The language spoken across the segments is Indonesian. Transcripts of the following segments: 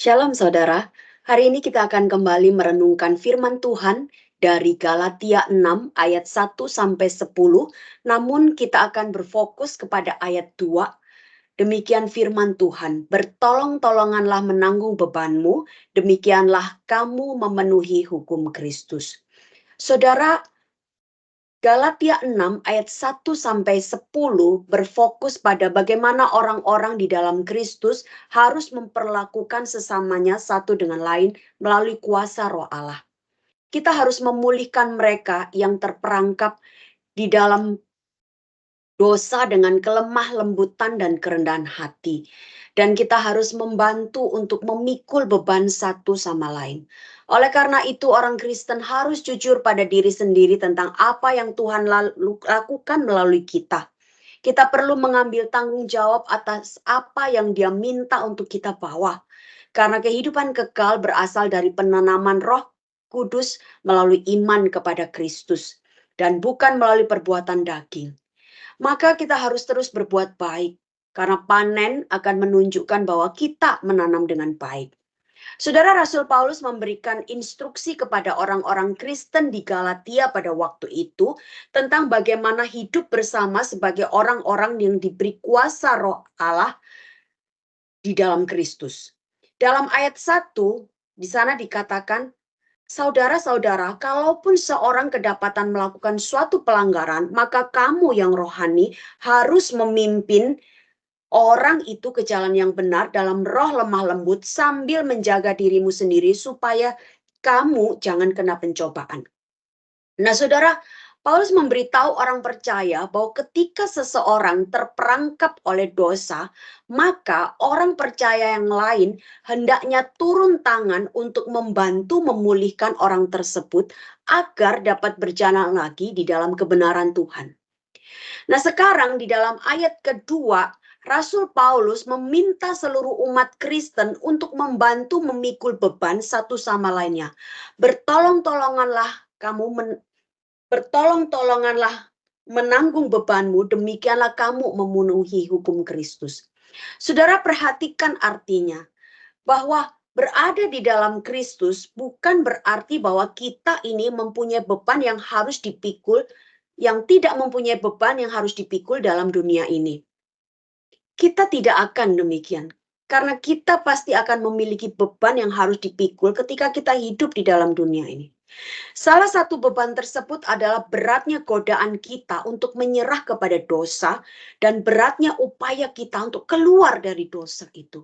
Shalom saudara, hari ini kita akan kembali merenungkan firman Tuhan dari Galatia 6 ayat 1 sampai 10, namun kita akan berfokus kepada ayat 2. Demikian firman Tuhan, bertolong-tolonganlah menanggung bebanmu, demikianlah kamu memenuhi hukum Kristus. Saudara, Galatia 6 ayat 1 sampai 10 berfokus pada bagaimana orang-orang di dalam Kristus harus memperlakukan sesamanya satu dengan lain melalui kuasa Roh Allah. Kita harus memulihkan mereka yang terperangkap di dalam dosa dengan kelemah lembutan dan kerendahan hati. Dan kita harus membantu untuk memikul beban satu sama lain. Oleh karena itu orang Kristen harus jujur pada diri sendiri tentang apa yang Tuhan lakukan melalui kita. Kita perlu mengambil tanggung jawab atas apa yang Dia minta untuk kita bawa. Karena kehidupan kekal berasal dari penanaman Roh Kudus melalui iman kepada Kristus dan bukan melalui perbuatan daging. Maka kita harus terus berbuat baik, karena panen akan menunjukkan bahwa kita menanam dengan baik. Saudara, Rasul Paulus memberikan instruksi kepada orang-orang Kristen di Galatia pada waktu itu tentang bagaimana hidup bersama sebagai orang-orang yang diberi kuasa Roh Allah di dalam Kristus. Dalam ayat 1, di sana dikatakan, saudara-saudara, kalaupun seorang kedapatan melakukan suatu pelanggaran, maka kamu yang rohani harus memimpin orang itu ke jalan yang benar dalam roh lemah lembut sambil menjaga dirimu sendiri supaya kamu jangan kena pencobaan. Nah, saudara, Paulus memberitahu orang percaya bahwa ketika seseorang terperangkap oleh dosa, maka orang percaya yang lain hendaknya turun tangan untuk membantu memulihkan orang tersebut agar dapat berjalan lagi di dalam kebenaran Tuhan. Nah, sekarang di dalam ayat kedua, Rasul Paulus meminta seluruh umat Kristen untuk membantu memikul beban satu sama lainnya. Bertolong-tolonganlah menanggung bebanmu, demikianlah kamu memenuhi hukum Kristus. Saudara, perhatikan artinya bahwa berada di dalam Kristus bukan berarti bahwa kita ini mempunyai beban yang harus dipikul, yang tidak mempunyai beban yang harus dipikul dalam dunia ini. Kita tidak akan demikian. Karena kita pasti akan memiliki beban yang harus dipikul ketika kita hidup di dalam dunia ini. Salah satu beban tersebut adalah beratnya godaan kita untuk menyerah kepada dosa dan beratnya upaya kita untuk keluar dari dosa itu.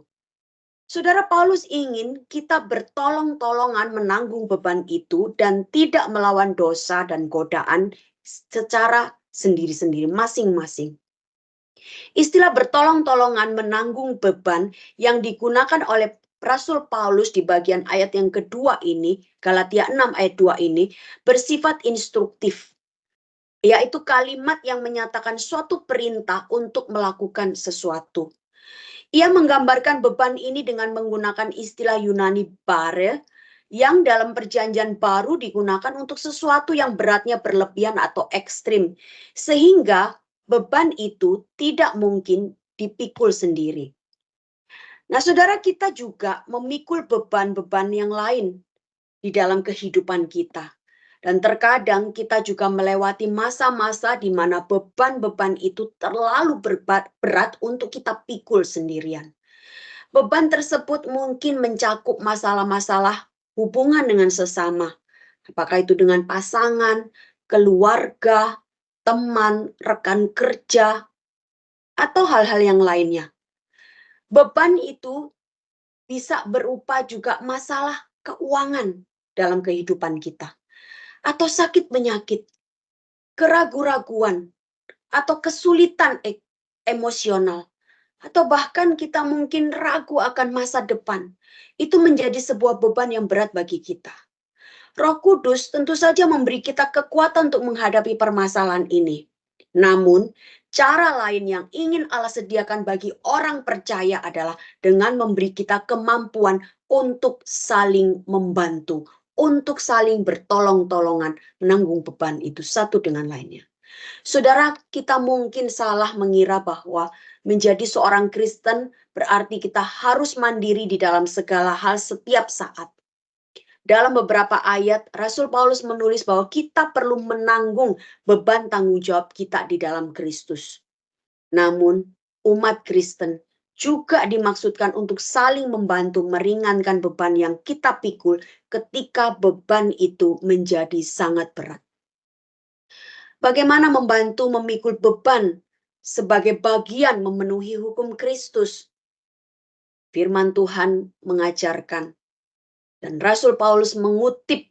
Saudara, Paulus ingin kita bertolong-tolongan menanggung beban itu dan tidak melawan dosa dan godaan secara sendiri-sendiri, masing-masing. Istilah bertolong-tolongan menanggung beban yang digunakan oleh Rasul Paulus di bagian ayat yang kedua ini, Galatia 6 ayat 2 ini, bersifat instruktif. Yaitu kalimat yang menyatakan suatu perintah untuk melakukan sesuatu. Ia menggambarkan beban ini dengan menggunakan istilah Yunani bare, yang dalam perjanjian baru digunakan untuk sesuatu yang beratnya berlebihan atau ekstrim. Sehingga beban itu tidak mungkin dipikul sendiri. Nah, saudara, kita juga memikul beban-beban yang lain di dalam kehidupan kita. Dan terkadang kita juga melewati masa-masa di mana beban-beban itu terlalu berat untuk kita pikul sendirian. Beban tersebut mungkin mencakup masalah-masalah hubungan dengan sesama. Apakah itu dengan pasangan, keluarga, teman, rekan kerja, atau hal-hal yang lainnya. Beban itu bisa berupa juga masalah keuangan dalam kehidupan kita. Atau sakit penyakit, keraguan-raguan, atau kesulitan emosional. Atau bahkan kita mungkin ragu akan masa depan. Itu menjadi sebuah beban yang berat bagi kita. Roh Kudus tentu saja memberi kita kekuatan untuk menghadapi permasalahan ini. Namun, cara lain yang ingin Allah sediakan bagi orang percaya adalah dengan memberi kita kemampuan untuk saling membantu, untuk saling bertolong-tolongan menanggung beban itu satu dengan lainnya. Saudara, kita mungkin salah mengira bahwa menjadi seorang Kristen berarti kita harus mandiri di dalam segala hal setiap saat. Dalam beberapa ayat, Rasul Paulus menulis bahwa kita perlu menanggung beban tanggung jawab kita di dalam Kristus. Namun, umat Kristen juga dimaksudkan untuk saling membantu meringankan beban yang kita pikul ketika beban itu menjadi sangat berat. Bagaimana membantu memikul beban sebagai bagian memenuhi hukum Kristus? Firman Tuhan mengajarkan, dan Rasul Paulus mengutip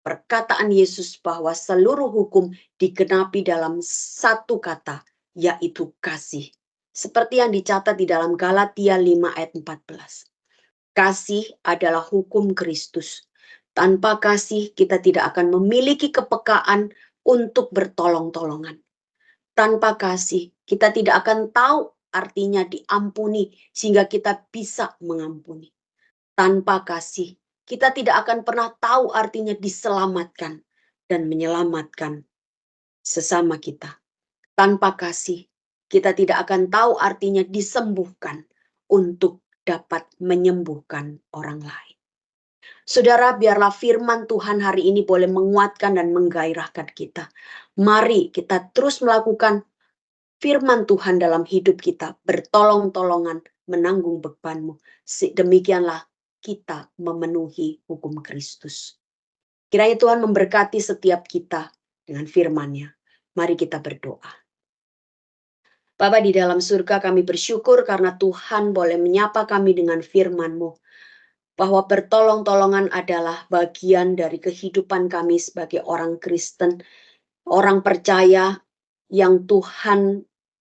perkataan Yesus bahwa seluruh hukum digenapi dalam satu kata, yaitu kasih. Seperti yang dicatat di dalam Galatia 5 ayat 14. Kasih adalah hukum Kristus. Tanpa kasih kita tidak akan memiliki kepekaan untuk bertolong-tolongan. Tanpa kasih kita tidak akan tahu artinya diampuni sehingga kita bisa mengampuni. Tanpa kasih kita tidak akan pernah tahu artinya diselamatkan dan menyelamatkan sesama kita. Tanpa kasih kita tidak akan tahu artinya disembuhkan untuk dapat menyembuhkan orang lain. Saudara, biarlah firman Tuhan hari ini boleh menguatkan dan menggairahkan kita. Mari kita terus melakukan firman Tuhan dalam hidup kita, bertolong-tolongan menanggung bebanmu. Demikianlah kita memenuhi hukum Kristus. Kiranya Tuhan memberkati setiap kita dengan firman-Nya. Mari kita berdoa. Bapa di dalam surga, kami bersyukur karena Tuhan boleh menyapa kami dengan firman-Mu. Bahwa bertolong-tolongan adalah bagian dari kehidupan kami sebagai orang Kristen, orang percaya yang Tuhan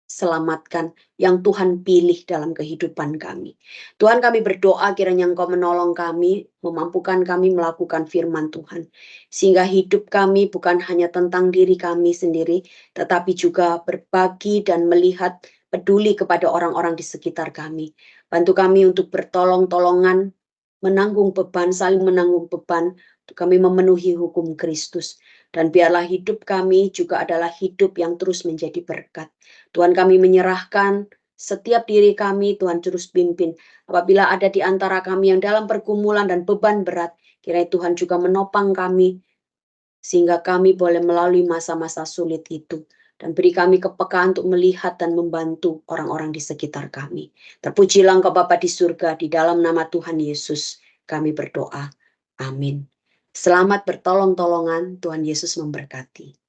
selamatkan, yang Tuhan pilih dalam kehidupan kami. Tuhan, kami berdoa kiranya Engkau menolong kami, memampukan kami melakukan firman Tuhan. Sehingga hidup kami bukan hanya tentang diri kami sendiri, tetapi juga berbagi dan melihat peduli kepada orang-orang di sekitar kami. Bantu kami untuk bertolong-tolongan, menanggung beban, saling menanggung beban, untuk kami memenuhi hukum Kristus. Dan biarlah hidup kami juga adalah hidup yang terus menjadi berkat. Tuhan, kami menyerahkan setiap diri kami, Tuhan terus pimpin. Apabila ada di antara kami yang dalam pergumulan dan beban berat, kiranya Tuhan juga menopang kami, sehingga kami boleh melalui masa-masa sulit itu. Dan beri kami kepekaan untuk melihat dan membantu orang-orang di sekitar kami. Terpujilah Engkau Bapa di surga, di dalam nama Tuhan Yesus kami berdoa. Amin. Selamat bertolong-tolongan, Tuhan Yesus memberkati.